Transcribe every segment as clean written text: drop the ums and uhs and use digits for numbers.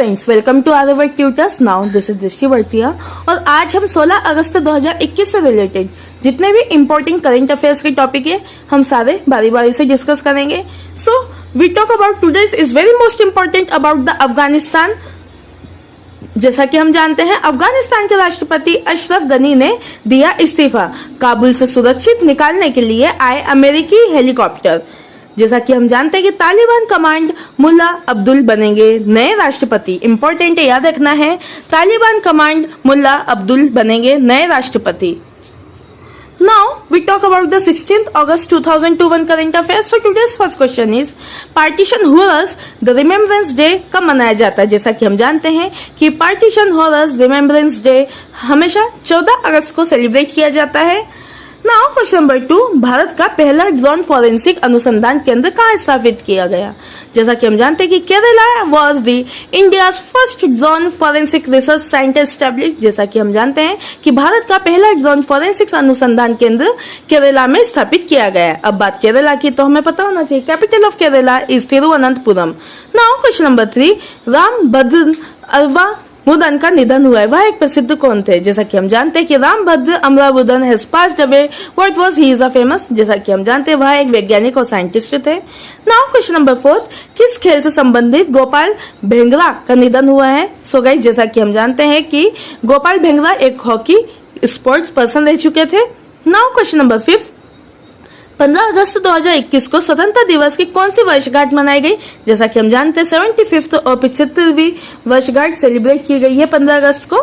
Friends, welcome to Aryavart Tutors. Now this is Drishti Vartiya और आज हम 16 अगस्त 2021 से रिलेटेड जितने भी इम्पोर्टेंट करंट अफेयर्स के टॉपिक है हम सारे बारी बारी से डिस्कस करेंगे। So we talk about today's is very most important about the Afghanistan. जैसा कि हम जानते हैं, अफगानिस्तान के राष्ट्रपति अशरफ गनी ने दिया इस्तीफा। काबुल से सुरक्षित निकालने के लिए आए अमेरिकी हेलीकॉप्टर। जैसा कि हम जानते हैं कि तालिबान कमांड मुल्ला अब्दुल बनेंगे नए राष्ट्रपति। इंपॉर्टेंट है, याद रखना है, तालिबान कमांड मुल्ला अब्दुल बनेंगे नए राष्ट्रपति। Now we talk about the 16th August 2021 current affairs. So today's first question is Partition Horrors the Remembrance Day कब मनाया जाता है? जैसा कि हम जानते हैं कि Partition Horrors Remembrance Day हमेशा 14 अगस्त को सेलिब्रेट किया जाता है। नाउ क्वेश्चन नंबर 2, भारत का पहला ड्रोन फॉरेंसिक अनुसंधान केंद्र कहाँ स्थापित किया गया? जैसा कि हम जानते हैं कि Kerala was the India's first drone forensic research centre established. जैसा कि हम जानते हैं कि भारत का पहला ड्रोन फॉरेंसिक अनुसंधान केंद्र केरला में स्थापित किया गया है। अब बात केरला की तो हमें पता होना चाहिए, capital of Kerala is Thiruvananthapuram. Now question number 3, Rambhadra Aravamudan का निधन हुआ है, वह एक प्रसिद्ध कौन थे? जैसा कि हम जानते हैं कि Rambhadra Aravamudan has passed away. What was he is a famous? जैसा कि हम जानते हैं वह एक वैज्ञानिक और साइंटिस्ट थे। नाउ क्वेश्चन नंबर 4, किस खेल से संबंधित गोपाल भेंगरा का निधन हुआ है? सो गाइस, जैसा कि हम जानते हैं कि गोपाल भेंगरा एक हॉकी स्पोर्ट्स पर्सन रह चुके थे। नाउ क्वेश्चन नंबर 5, 15 अगस्त 2021 को स्वतंत्रता दिवस की कौन सी वर्षगांठ मनाई गई? जैसा कि हम जानते हैं 75th और 75वीं वर्षगांठ सेलिब्रेट की गई है 15 अगस्त को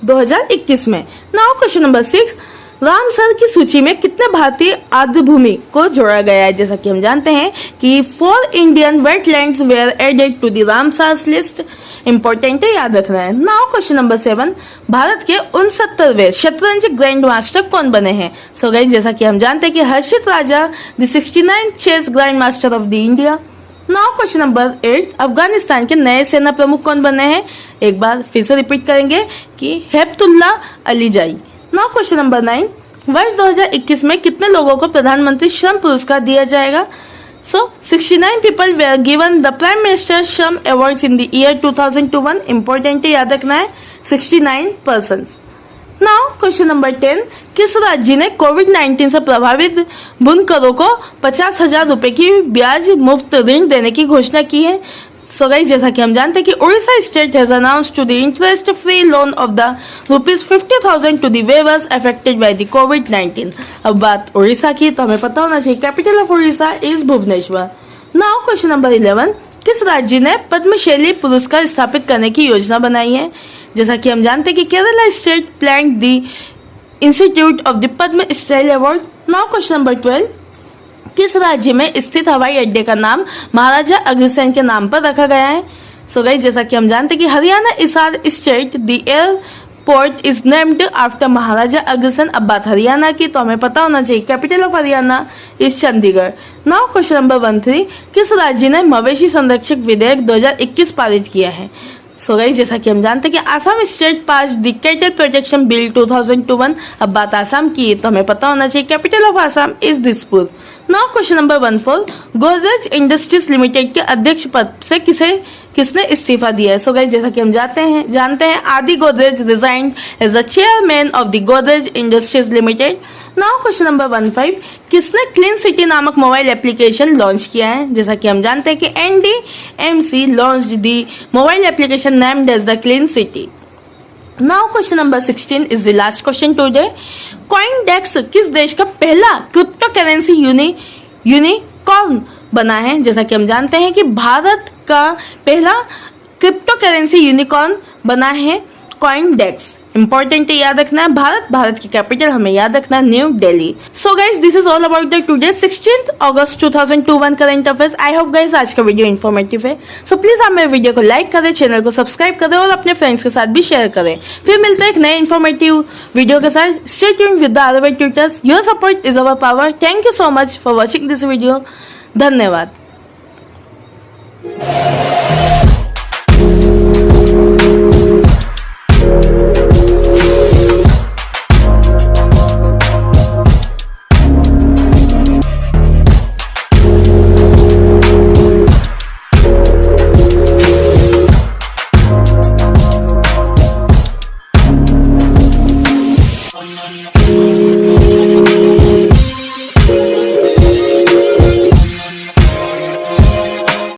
2021 में। नाउ क्वेश्चन नंबर 6, रामसर की सूची में कितने भारतीय आर्द्रभूमि को जोड़ा गया है? जैसा कि हम जानते हैं कि 4 Indian wetlands were added to the Ramsar list. Important है, याद रखना है। नाउ क्वेश्चन नंबर 7, भारत के 69वें शतरंज ग्रैंड मास्टर कौन बने हैं? सो गाइस, जैसा कि हम जानते हैं कि Harshit Raja the 69 chess grand master of the India. Now question number 8, Afghanistan के नए सेना प्रमुख कौन बने हैं? एक बार फिर से रिपीट करेंगे कि हेबतुल्ला अलीजाई। नाउ क्वेश्चन नंबर 9, वर्ष 2021 में कितने लोगों को प्रधानमंत्री श्रम पुरस्कार दिया जाएगा? So 69 people were given the Prime Minister Shram Awards in the year 2021. Important है, याद रखना है, 69 persons. Now question number 10, किस राज्य ने कोविड-19 से प्रभावित बुनकरों को 50,000 रुपए की ब्याज मुफ्त ऋण देने की घोषणा की है? So guys, जैसा कि हम जानते हैं कि Odisha state has announced to the interest free loan of the ₹50,000 to the weavers affected by the covid. अब बात उड़ीसा की तो हमें पता होना चाहिए, capital of Odisha is Bhubaneswar. Now question number 11, किस राज्य ने पद्मशैली पुरस्कार स्थापित करने की योजना बनाई है? जैसा कि हम जानते हैं कि Kerala state plan the institute of the Padmashri award. Now question number 12, किस राज्य में स्थित हवाई अड्डे का नाम महाराजा अग्रसेन के नाम पर रखा गया है? सो गाइस, जैसा कि हम जानते हैं कि Haryana Hisar state the airport is named after Maharaja Agrasen. अब बात हरियाणा की तो हमें पता होना चाहिए, capital of Haryana is Chandigarh. Now question number 13, किस राज्य ने मवेशी संरक्षक विधेयक 2021 पारित किया है? सो गाइस, जैसा कि हम जानते हैं कि Assam state pass the cattle protection bill 2021। अब बात आसाम की तो हमें पता होना चाहिए, capital of Assam is Dispur. Now question number 14, Godrej industries limited के अध्यक्ष पद से किसने इस्तीफा दिया है? सो गाइस, जैसा कि हम जानते हैं Adi Godrej resigned as the chairman of the Godrej industries limited. Now question number 15, किसने क्लीन सिटी नामक मोबाइल एप्लीकेशन लॉन्च किया है? जैसा कि हम जानते हैं कि NDMC launched the mobile application named as the clean city. Now question number 16 is the last question today. CoinDCX किस देश का पहला क्रिप्टो करेंसी यूनिकॉर्न बना है? जैसा कि हम जानते हैं कि भारत का पहला क्रिप्टो करेंसी यूनिकॉर्न बना है कॉइनडेक्स। इंपॉर्टेंट है, याद रखना है, भारत की कैपिटल हमें याद रखना है new Delhi. So guys, this is all about the today 16th August 2021 current affairs. I hope guys आज का वीडियो इन्फॉर्मेटिव है। सो प्लीज आप मेरे वीडियो को लाइक करें, चैनल को सब्सक्राइब करें और अपने फ्रेंड्स के साथ भी शेयर करें। फिर मिलते हैं एक नए इन्फॉर्मेटिव वीडियो के साथ। Stay tuned with the Aryavart Tutors. Your support is our power. Thank you so much for watching this video. धन्यवाद।